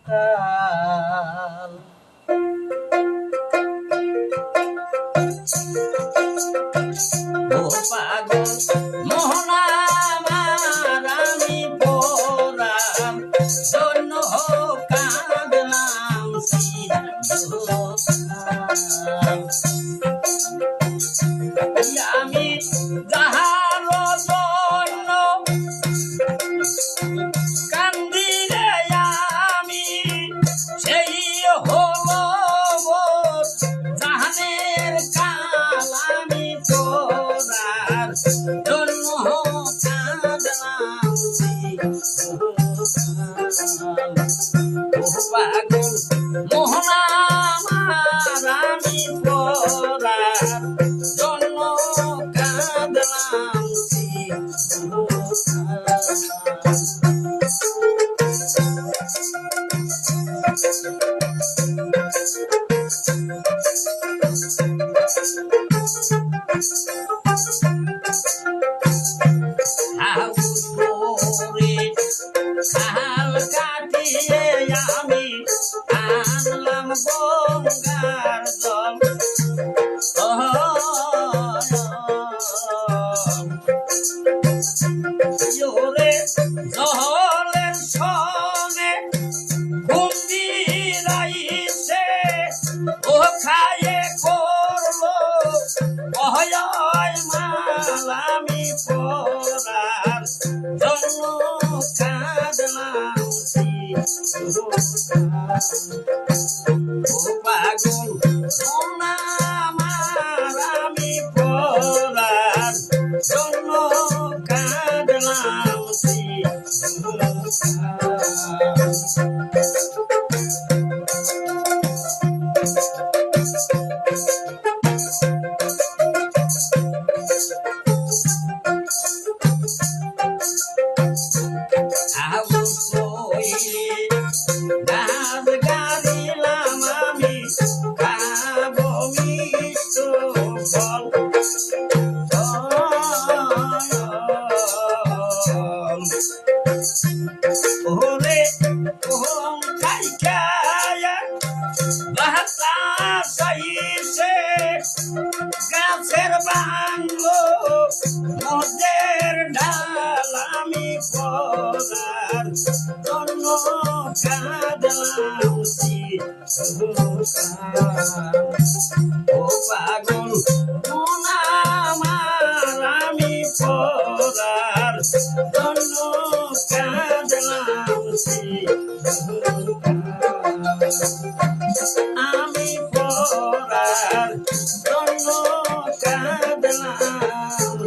কাল। ও পাগল মোহন আমার আমি পরাণ জন্য কাঁদলাম আমি যাহার জন্য কান্দি রে আমি সেই হলো জাহানের কাল আমি তোরার জন্য কাঁদলাম পাগল মোহন আমার আমি পরার জন্য কাঁদলাম খাল কাটিয়ে আমি আনলাম গঙ্গার জল ওরে জলের সনে ঘুমদি রাইছে ও খায়ে করলো অহয় মাল আমি পরার জন্য কাঁদলাম ও পাগল সোনা আমার আমি পরার জন্য কাঁদলাম গাছ গাড়িলাম আমি খাবো মিষ্ট ফল ওরে ওম খাইকায়া বাহাতা সাইছে গাছের বাংলো মদের ডাল আমি পরার জন্য কাঁদলাম ও পাগল মন আমার আমি পরার জন্য কাঁদলাম আমি পরার জন্য কাঁদলাম